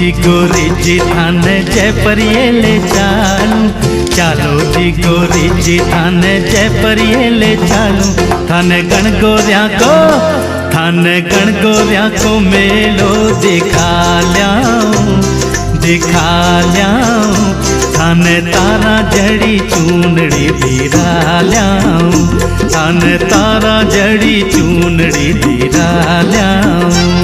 जी गोरी जी थान जयपुर ये ले चालू, चालो जी गोरी जी थान जयपुर ये ले चालू। थान गण गोरिया को मेलो दिखा ल्याऊं, दिखा ल्याऊं। थान तारा जड़ी चूनड़ी धीरा ल्याऊं, थान तारा जड़ी चूनड़ी धीरा ल्याऊं।